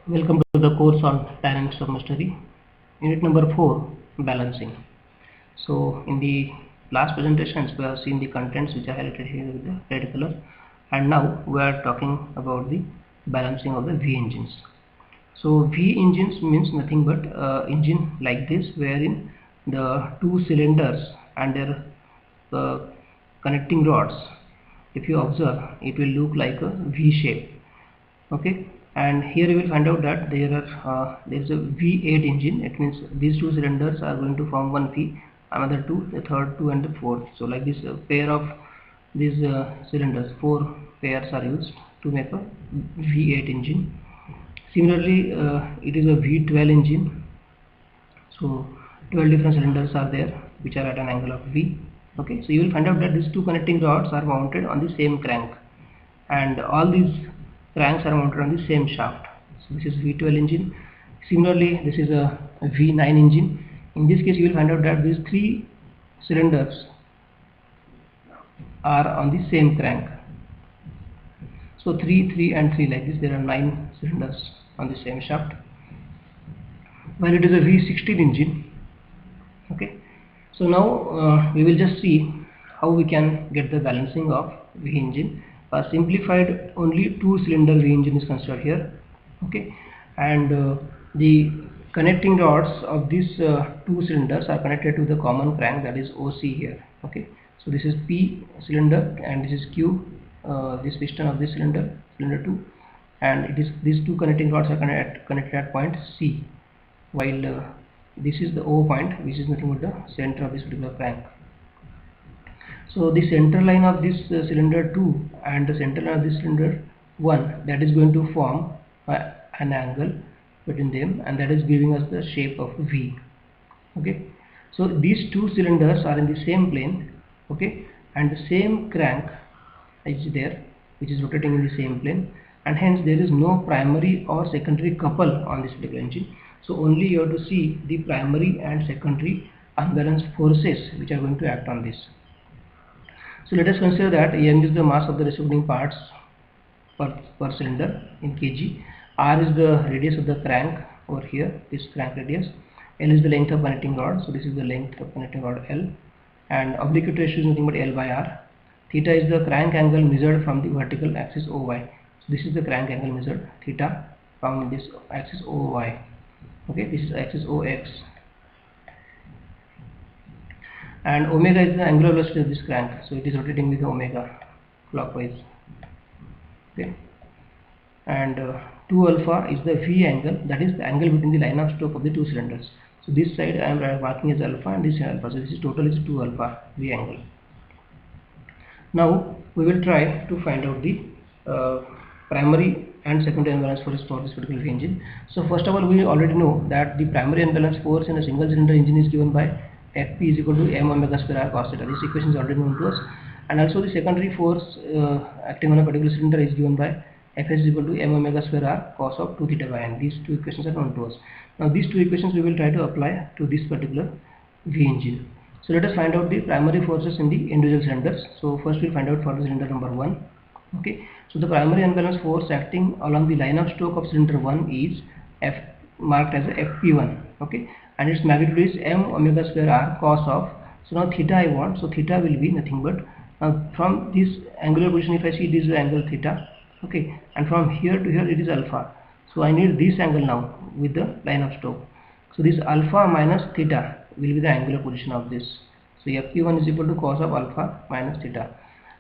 Welcome to the course on dynamics of machinery, unit number 4, balancing. So in the last presentations we have seen the contents which are highlighted here with the red color, and now we are talking about the balancing of the V engines. So V engines means nothing but engine like this, wherein the two cylinders and their connecting rods, if you observe, it will look like a V shape. Okay, and here you will find out that there is a V8 engine. It means these two cylinders are going to form one V, another two, the third two, and the fourth. So like this, pair of these cylinders, 4 pairs are used to make a V8 engine. Similarly, it is a V12 engine. So 12 different cylinders are there which are at an angle of V. Okay, so you will find out that these two connecting rods are mounted on the same crank, and all these cranks are mounted on the same shaft. So this is V12 engine. Similarly, this is a V9 engine. In this case, you will find out that these 3 cylinders are on the same crank. So 3, 3 and 3, like this, there are 9 cylinders on the same shaft. While it is a V16 engine. Okay, so now we will just see how we can get the balancing of V engine. Simplified, only 2 cylinder V engine is considered here. Okay, and the connecting rods of these 2 cylinders are connected to the common crank, that is OC here. Okay, so this is P cylinder and this is Q, this piston of this cylinder 2, and it is these 2 connecting rods are connected at point C, while this is the O point, which is nothing but the center of this particular crank. So the center line of this cylinder 2 and the center line of this cylinder 1, that is going to form an angle between them, and that is giving us the shape of V. Okay, so these 2 cylinders are in the same plane. Okay, and the same crank is there which is rotating in the same plane, and hence there is no primary or secondary couple on this particular engine. So only you have to see the primary and secondary unbalanced forces which are going to act on this. So let us consider that m is the mass of the reciprocating parts per cylinder in kg, r is the radius of the crank over here, this crank radius, l is the length of connecting rod, so this is the length of connecting rod L, and obliquity ratio is nothing but L by R. Theta is the crank angle measured from the vertical axis OY. So this is the crank angle measured, theta, from this axis OY. Okay, this is axis OX. And omega is the angular velocity of this crank, so it is rotating with omega clockwise. Okay, and 2 alpha is the V angle, that is the angle between the line of stroke of the 2 cylinders. So this side I am marking as alpha and this is alpha, so this is total is 2 alpha V angle. Now we will try to find out the primary and secondary unbalanced force for this particular engine. So first of all, we already know that the primary unbalanced force in a single cylinder engine is given by Fp is equal to m omega square r cos theta. This equation is already known to us, and also the secondary force acting on a particular cylinder is given by Fs is equal to m omega square r cos of 2 theta by n. These 2 equations are known to us. Now these 2 equations we will try to apply to this particular V engine. So let us find out the primary forces in the individual cylinders. So first we will find out for the cylinder number 1. Okay, so the primary unbalanced force acting along the line of stroke of cylinder 1 is F, marked as a Fp1. Okay, and its magnitude is m omega square r cos of, so now theta I want, so theta will be nothing but, from this angular position if I see this is the angle theta. Okay, and from here to here it is alpha, so I need this angle now with the line of stroke. So this alpha minus theta will be the angular position of this. So Fp1 is equal to cos of alpha minus theta.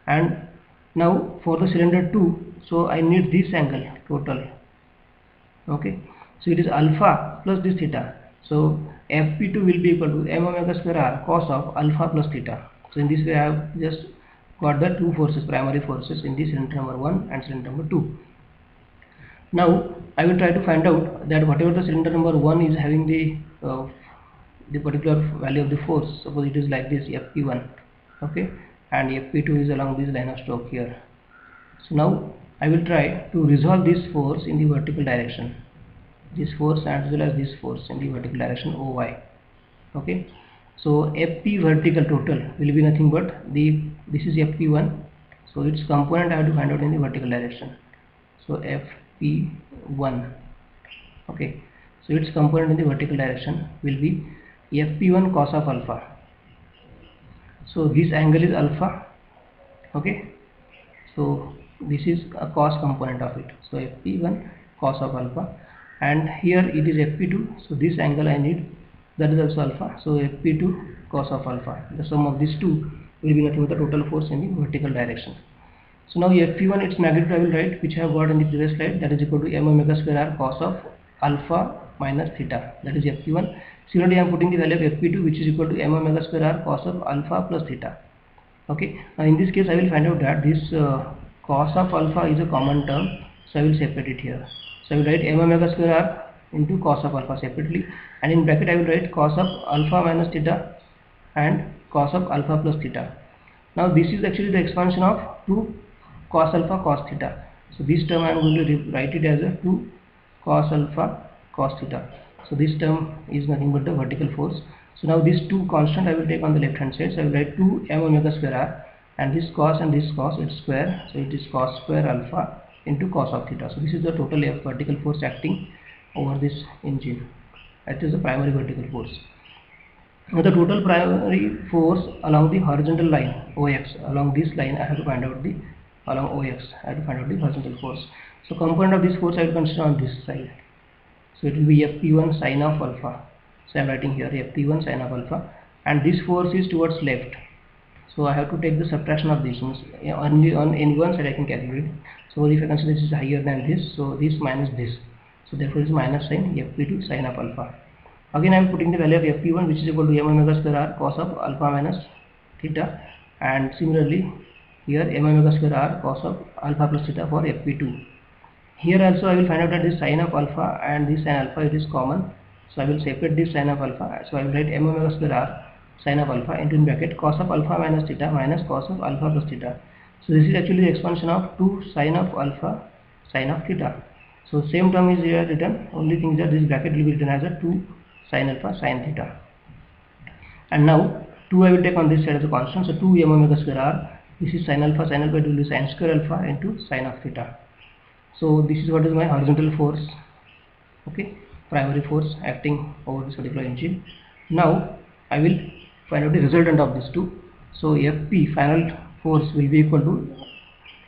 And now for the cylinder 2, so I need this angle total. Okay, so it is alpha plus this theta. So Fp2 will be equal to m omega square r cos of alpha plus theta. So in this way I have just got the 2 forces, primary forces in the cylinder number 1 and cylinder number 2. Now I will try to find out that whatever the cylinder number 1 is having the particular value of the force, suppose it is like this Fp1, okay, and Fp2 is along this line of stroke here. So now I will try to resolve this force in the vertical direction, this force as well as this force in the vertical direction OY. Okay, so Fp vertical total will be nothing but this is Fp1, so its component I have to find out in the vertical direction. So Fp1 Okay, so its component in the vertical direction will be Fp1 cos of alpha. So this angle is alpha. Okay, so this is a cos component of it. So Fp1 cos of alpha, and here it is Fp2. So this angle I need, that is also alpha. So Fp2 cos of alpha. The sum of these two will be nothing but the total force in the vertical direction. So now Fp1, its magnitude I will write, which I have got in the previous slide, that is equal to m omega square r cos of alpha minus theta. That is Fp1. Similarly, I am putting the value of Fp2, which is equal to m omega square r cos of alpha plus theta. Okay. Now in this case, I will find out that this cos of alpha is a common term, so I will separate it here. So I will write m omega square r into cos of alpha separately, and in bracket I will write cos of alpha minus theta and cos of alpha plus theta. Now this is actually the expansion of 2 cos alpha cos theta. So this term I am going to write it as a 2 cos alpha cos theta. So this term is nothing but the vertical force. So now these two constant I will take on the left hand side. So I will write 2 m omega square r, and this cos it's square. So it is cos square alpha into cos of theta. So this is the total vertical force acting over this engine. That is the primary vertical force. Now the total primary force along the horizontal line OX, along this line I have to find out the horizontal force. So component of this force I will consider on this side. So it will be Fp1 sine of alpha. So I am writing here Fp1 sine of alpha, and this force is towards left. So I have to take the subtraction of these ones. Only on any one side I can calculate. So if I consider this is higher than this, so this minus this. So therefore it is minus sine Fp2 sine of alpha. Again I am putting the value of Fp1, which is equal to m omega square r cos of alpha minus theta, and similarly here m omega square r cos of alpha plus theta for Fp2. Here also I will find out that this sine of alpha and this sine alpha, it is common. So I will separate this sine of alpha. So I will write m omega square r sine of alpha into in bracket cos of alpha minus theta minus cos of alpha plus theta. So this is actually the expansion of 2 sine of alpha sine of theta. So same term is here written. Only thing is that this bracket will be written as a 2 sine alpha sine theta. And now 2 I will take on this side as a constant. So 2 m omega square r. This is sine alpha. Sine alpha, it will be sine square alpha into sine of theta. So this is what is my horizontal force. Okay, primary force acting over this particular engine. Now I will find out the resultant of these two. So Fp final force will be equal to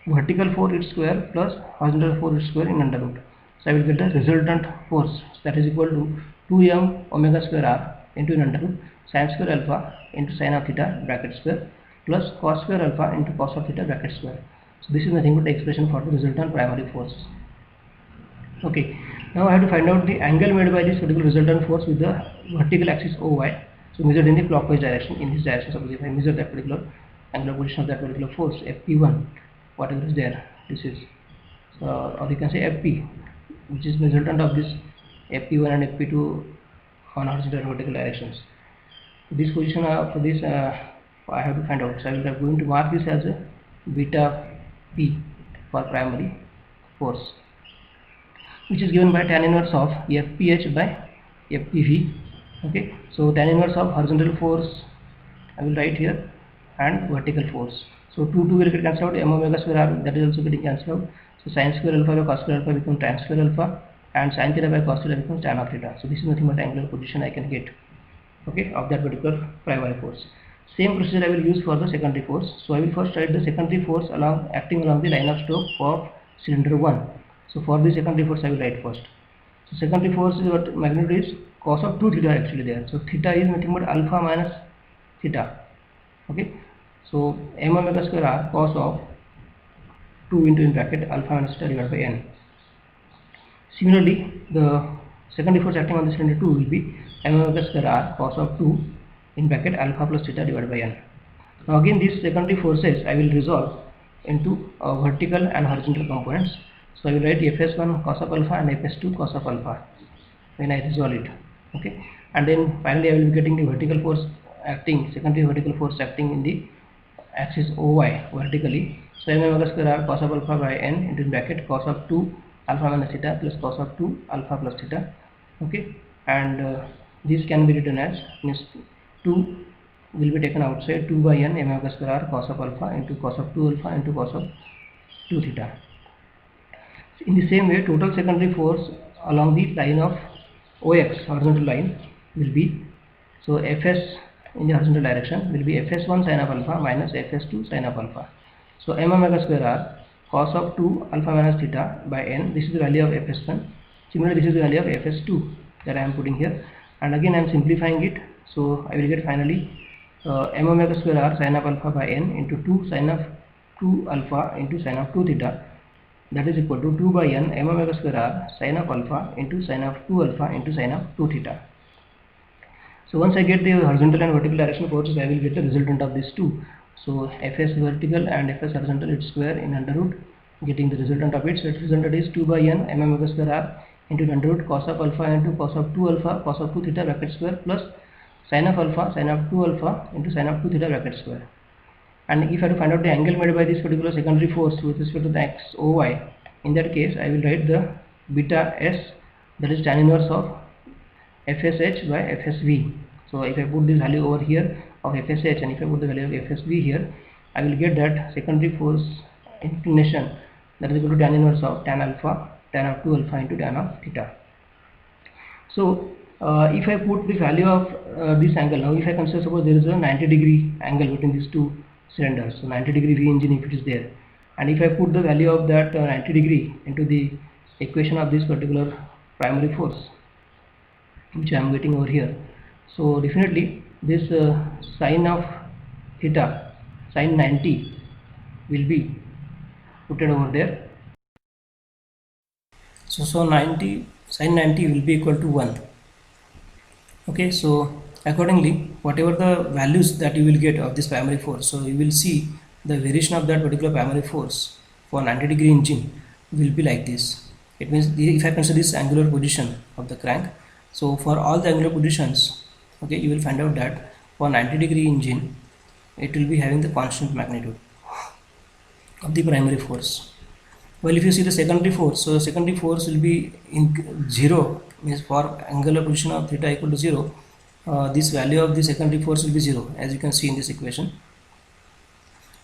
vertical force its square plus horizontal force its square in under root. So I will get the resultant force, that is equal to 2m omega square r into in under root sin square alpha into sin of theta bracket square plus cos square alpha into cos of theta bracket square. So this is nothing but the expression for the resultant primary force. Okay, now I have to find out the angle made by this particular resultant force with the vertical axis OY. So measured in the clockwise direction. In this direction, suppose if I measure that particular angular position of that particular force Fp1, whatever is there, this is or you can say Fp, which is resultant of this Fp1 and Fp2 on horizontal and vertical directions. So this position for this I have to find out. So I will have going to mark this as a beta P for primary force, which is given by tan inverse of Fph by Fpv. Okay, so tan inverse of horizontal force I will write here and vertical force. So 2 will get cancelled out, m omega square r, that is also getting cancelled out. So sin square alpha by cos square alpha becomes tan square alpha, and sin theta by cos theta becomes tan of theta. So this is nothing but angular position I can get, okay, of that particular primary force. Same procedure I will use for the secondary force. So I will first write the secondary force acting along the line of stroke for cylinder 1. So for the secondary force I will write first. So secondary force is what magnitude is cos of 2 theta actually there. So theta is nothing but alpha minus theta. Okay. So m omega square r cos of 2 into in bracket alpha minus theta divided by n. Similarly, the secondary force acting on the cylinder 2 will be m omega square r cos of 2 in bracket alpha plus theta divided by n. Now again these secondary forces I will resolve into vertical and horizontal components. So I will write fs1 cos of alpha and fs2 cos of alpha when I resolve it. Okay, and then finally I will be getting the vertical force acting, secondary vertical force acting in the axis OY vertically. So m omega square r cos of alpha by n into bracket cos of 2 alpha minus theta plus cos of 2 alpha plus theta. Okay, and this can be written as means 2 will be taken outside, 2 by n m omega square r cos of alpha into cos of 2 alpha into cos of 2 theta. In the same way, total secondary force along the line of OX, horizontal line, will be, so Fs in the horizontal direction will be Fs1 sin of alpha minus Fs2 sin of alpha. So m omega square r cos of 2 alpha minus theta by n, this is the value of Fs1. Similarly, this is the value of Fs2 that I am putting here, and again I am simplifying it. So I will get finally m omega square r sin of alpha by n into 2 sin of 2 alpha into sin of 2 theta, that is equal to 2 by n m omega square r sin of alpha into sin of 2 alpha into sin of 2 theta. So once I get the horizontal and vertical direction forces, I will get the resultant of these two. So Fs vertical and Fs horizontal, its square in under root, getting the resultant of it. So its resultant is 2 by n m omega square r into under root cos of alpha into cos of 2 alpha cos of 2 theta bracket square plus sin of alpha sin of 2 alpha into sin of 2 theta bracket square. And if I have to find out the angle made by this particular secondary force with respect to the x OY, in that case I will write the beta s, that is tan inverse of FSH by FSV. So if I put this value over here of FSH and if I put the value of FSV here, I will get that secondary force inclination, that is equal to tan inverse of tan alpha tan of 2 alpha into tan of theta. So if I put the value of this angle, now if I consider, suppose there is a 90-degree angle between these two cylinders, so 90-degree V engine if it is there, and if I put the value of that 90-degree into the equation of this particular primary force which I am getting over here, so definitely this sine of theta, sine 90 will be put over there. So sine 90 will be equal to 1. Okay, so accordingly whatever the values that you will get of this primary force, so you will see the variation of that particular primary force for 90-degree engine will be like this. It means if I consider this angular position of the crank, so for all the angular positions, okay, you will find out that for 90-degree engine it will be having the constant magnitude of the primary force. Well, if you see the secondary force, so secondary force will be in 0, means for angular position of theta equal to 0, this value of the secondary force will be 0, as you can see in this equation.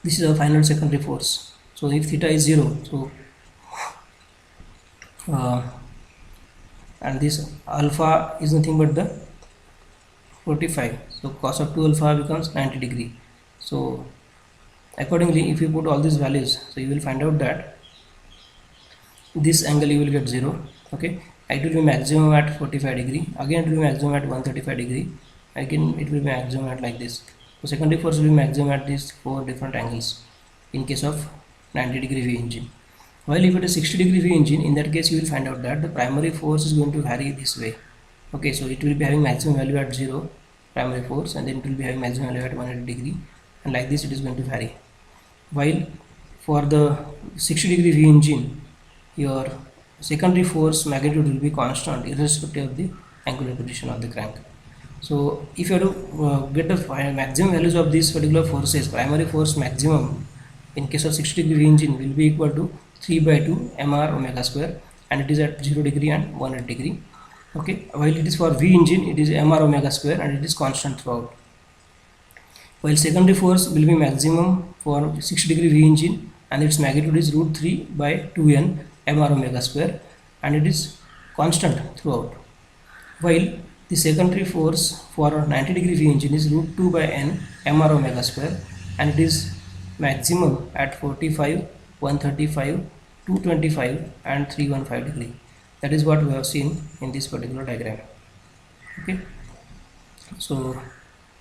This is a final secondary force. So if theta is 0, so and this alpha is nothing but the 45, so cos of 2 alpha becomes 90-degree. So accordingly if you put all these values, so you will find out that this angle you will get 0. Okay, it will be maximum at 45-degree, again it will be maximum at 135-degree, again it will be maximum at like this. So secondary force will be maximum at these 4 different angles in case of 90-degree V engine. While if it is 60-degree V engine, in that case you will find out that the primary force is going to vary this way. Okay, so it will be having maximum value at 0 primary force, and then it will be having maximum value at 180-degree, and like this it is going to vary. While for the 60-degree V engine, your secondary force magnitude will be constant irrespective of the angular position of the crank. So if you have to get the maximum values of these particular forces, primary force maximum in case of 60-degree V engine will be equal to 3 by 2 mr omega square, and it is at 0-degree and 180-degree. Okay, while it is for V engine, it is mr omega square and it is constant throughout. While secondary force will be maximum for 60-degree V engine, and its magnitude is root 3 by 2n mr omega square, and it is constant throughout. While the secondary force for 90-degree V engine is root 2 by n mr omega square, and it is maximum at 45, 135, 225 and 315-degree. That is what we have seen in this particular diagram. Okay, so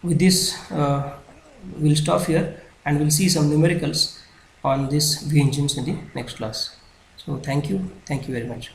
with this we'll stop here, and we'll see some numericals on this V engines in the next class. So thank you very much.